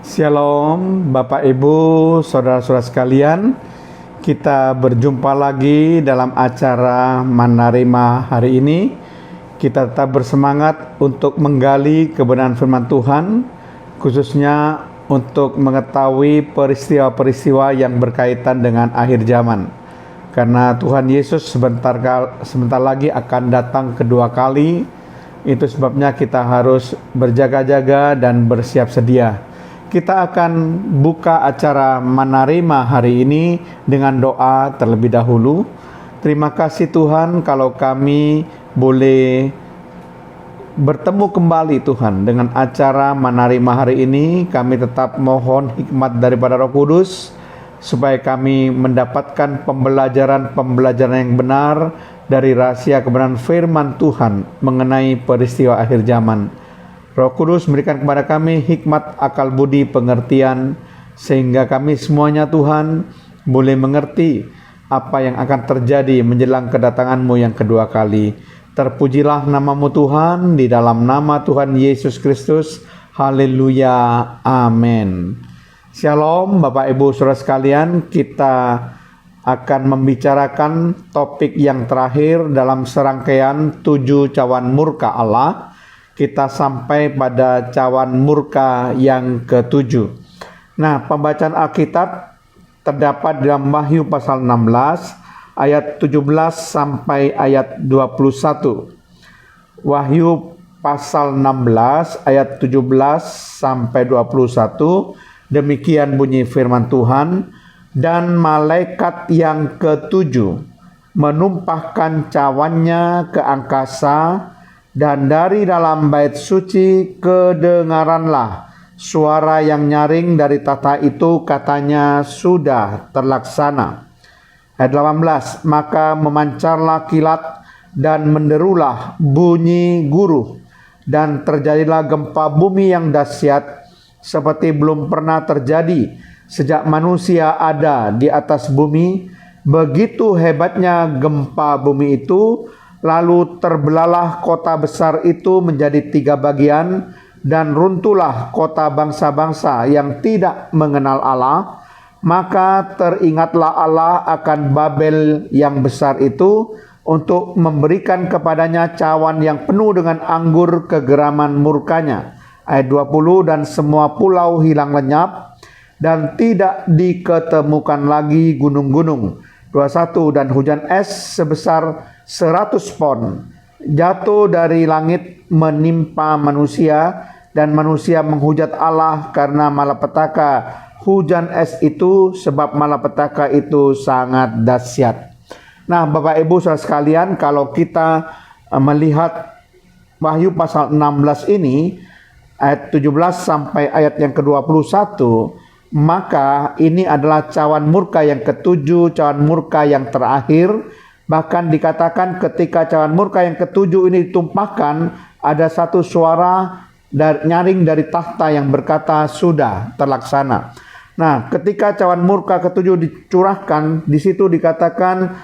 Shalom Bapak Ibu, Saudara-saudara sekalian. Kita berjumpa lagi dalam acara Manarima hari ini. Kita tetap bersemangat untuk menggali kebenaran firman Tuhan, khususnya untuk mengetahui peristiwa-peristiwa yang berkaitan dengan akhir zaman. Karena Tuhan Yesus sebentar lagi akan datang kedua kali. Itu sebabnya kita harus berjaga-jaga dan bersiap sedia. Kita akan buka acara Manarima hari ini dengan doa terlebih dahulu. Terima kasih Tuhan kalau kami boleh bertemu kembali Tuhan dengan acara Manarima hari ini. Kami tetap mohon hikmat daripada Roh Kudus supaya kami mendapatkan pembelajaran yang benar dari rahasia kebenaran firman Tuhan mengenai peristiwa akhir zaman. Roh Kudus memberikan kepada kami hikmat, akal budi, pengertian, sehingga kami semuanya Tuhan boleh mengerti apa yang akan terjadi menjelang kedatangan-Mu yang kedua kali. Terpujilah nama-Mu Tuhan, di dalam nama Tuhan Yesus Kristus. Haleluya, amin. Shalom Bapak Ibu Saudara sekalian, kita akan membicarakan topik yang terakhir dalam serangkaian 7 cawan murka Allah. Kita sampai pada cawan murka yang ke-7. Nah, pembacaan Alkitab terdapat dalam Wahyu pasal 16 ayat 17 sampai ayat 21. Wahyu pasal 16 ayat 17 sampai 21. Demikian bunyi firman Tuhan. Dan malaikat yang ke-7 menumpahkan cawannya ke angkasa, dan dari dalam bait suci kedengaranlah suara yang nyaring dari tahta itu, katanya, sudah terlaksana. Ayat 18, maka memancarlah kilat dan menderulah bunyi guruh, dan terjadilah gempa bumi yang dahsyat seperti belum pernah terjadi sejak manusia ada di atas bumi. Begitu hebatnya gempa bumi itu. Lalu terbelahlah kota besar itu menjadi 3 bagian, dan runtuhlah kota bangsa-bangsa yang tidak mengenal Allah. Maka teringatlah Allah akan Babel yang besar itu, untuk memberikan kepadanya cawan yang penuh dengan anggur kegeraman murkanya. Ayat 20, dan semua pulau hilang lenyap, dan tidak diketemukan lagi gunung-gunung. 21, dan hujan es sebesar 100 pon jatuh dari langit menimpa manusia, dan manusia menghujat Allah karena malapetaka hujan es itu, sebab malapetaka itu sangat dahsyat. Nah, Bapak Ibu Saudara sekalian, kalau kita melihat Wahyu pasal 16 ini ayat 17 sampai ayat yang ke-21, maka ini adalah cawan murka yang ke-7, cawan murka yang terakhir. Bahkan dikatakan ketika cawan murka yang ke-7 ini ditumpahkan, ada satu suara nyaring dari tahta yang berkata, sudah terlaksana. Nah, ketika cawan murka ke-7 dicurahkan, di situ dikatakan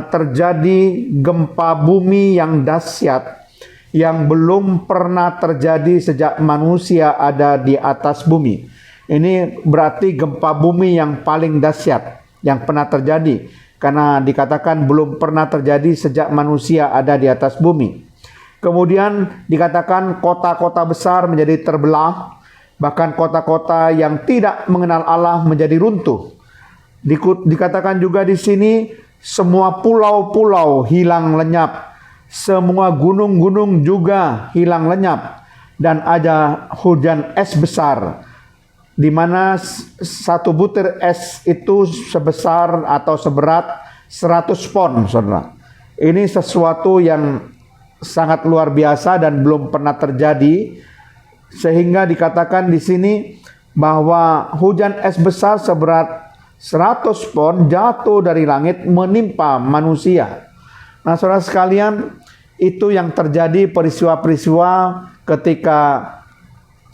terjadi gempa bumi yang dahsyat yang belum pernah terjadi sejak manusia ada di atas bumi. Ini berarti gempa bumi yang paling dahsyat yang pernah terjadi, karena dikatakan belum pernah terjadi sejak manusia ada di atas bumi. Kemudian dikatakan kota-kota besar menjadi terbelah, bahkan kota-kota yang tidak mengenal Allah menjadi runtuh. Dikatakan juga di sini semua pulau-pulau hilang lenyap, semua gunung-gunung juga hilang lenyap, dan ada hujan es besar, di mana satu butir es itu sebesar atau seberat 100 pon, saudara. Ini sesuatu yang sangat luar biasa dan belum pernah terjadi, sehingga dikatakan di sini bahwa hujan es besar seberat 100 pon jatuh dari langit menimpa manusia. Nah, saudara sekalian, itu yang terjadi peristiwa-peristiwa ketika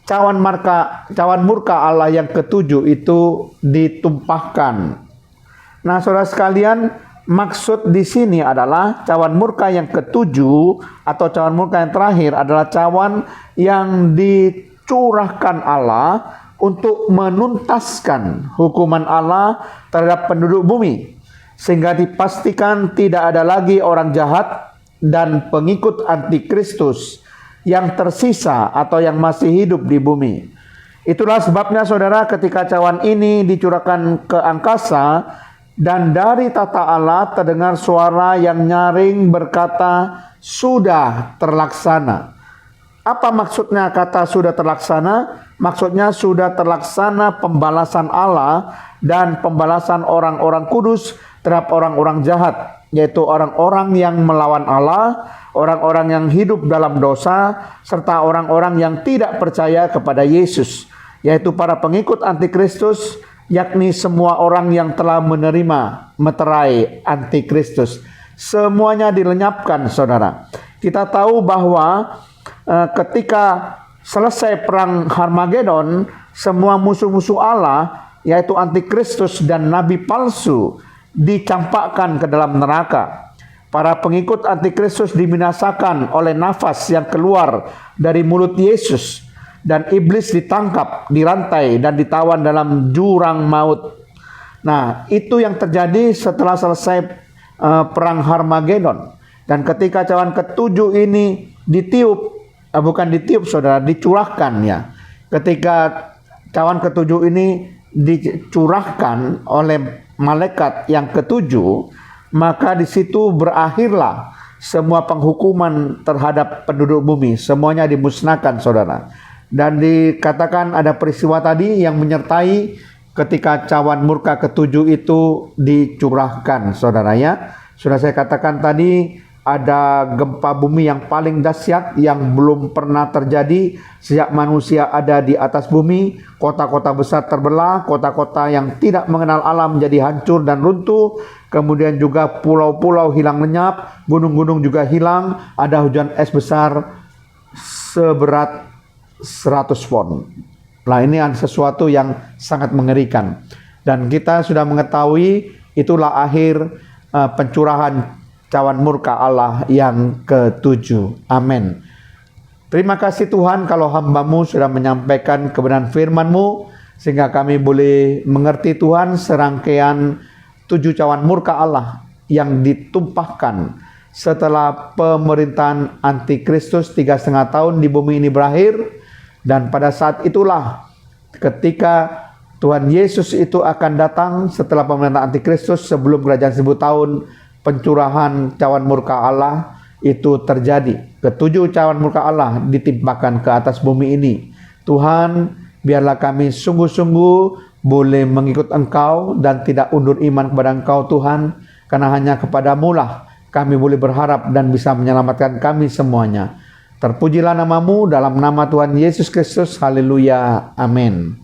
cawan murka Allah yang ke-7 itu ditumpahkan. Nah, saudara sekalian, maksud di sini adalah cawan murka yang ke-7 atau cawan murka yang terakhir adalah cawan yang dicurahkan Allah untuk menuntaskan hukuman Allah terhadap penduduk bumi, sehingga dipastikan tidak ada lagi orang jahat dan pengikut antikristus yang tersisa atau yang masih hidup di bumi. Itulah sebabnya saudara, ketika cawan ini dicurahkan ke angkasa dan dari tata Allah terdengar suara yang nyaring berkata, "Sudah terlaksana." Apa maksudnya kata sudah terlaksana? Maksudnya sudah terlaksana pembalasan Allah dan pembalasan orang-orang kudus terhadap orang-orang jahat, yaitu orang-orang yang melawan Allah, orang-orang yang hidup dalam dosa, serta orang-orang yang tidak percaya kepada Yesus, yaitu para pengikut antikristus, yakni semua orang yang telah menerima meterai antikristus. Semuanya dilenyapkan, saudara. Kita tahu bahwa ketika selesai perang Harmagedon, semua musuh-musuh Allah, yaitu antikristus dan nabi palsu, dicampakkan ke dalam neraka. Para pengikut antikristus dibinasakan oleh nafas yang keluar dari mulut Yesus, dan iblis ditangkap, dirantai, dan ditawan dalam jurang maut. Nah, itu yang terjadi setelah selesai perang Harmagedon. Dan ketika cawan ketujuh ini ditiup, bukan ditiup saudara, dicurahkan ya. Ketika cawan ketujuh ini dicurahkan oleh malaikat yang ketujuh, maka di situ berakhirlah semua penghukuman terhadap penduduk bumi. Semuanya dimusnahkan, saudara. Dan dikatakan ada peristiwa tadi yang menyertai ketika cawan murka ketujuh itu dicurahkan, saudara ya. Sudah saya katakan tadi, ada gempa bumi yang paling dahsyat yang belum pernah terjadi sejak manusia ada di atas bumi. Kota-kota besar terbelah, kota-kota yang tidak mengenal alam menjadi hancur dan runtuh. Kemudian juga pulau-pulau hilang lenyap, gunung-gunung juga hilang. Ada hujan es besar seberat 100 pon. Nah, ini ada sesuatu yang sangat mengerikan. Dan kita sudah mengetahui itulah akhir pencurahan cawan murka Allah yang ketujuh. Amin. Terima kasih Tuhan kalau hamba-Mu sudah menyampaikan kebenaran firman-Mu, sehingga kami boleh mengerti Tuhan serangkaian 7 cawan murka Allah yang ditumpahkan setelah pemerintahan antikristus 3,5 tahun di bumi ini berakhir. Dan pada saat itulah ketika Tuhan Yesus itu akan datang setelah pemerintahan antikristus, sebelum kerajaan 1000 tahun, pencurahan cawan murka Allah itu terjadi. Ketujuh cawan murka Allah ditimpakan ke atas bumi ini. Tuhan, biarlah kami sungguh-sungguh boleh mengikut Engkau dan tidak undur iman kepada Engkau Tuhan, karena hanya kepadamu lah kami boleh berharap dan bisa menyelamatkan kami semuanya. Terpujilah nama-Mu dalam nama Tuhan Yesus Kristus. Haleluya. Amin.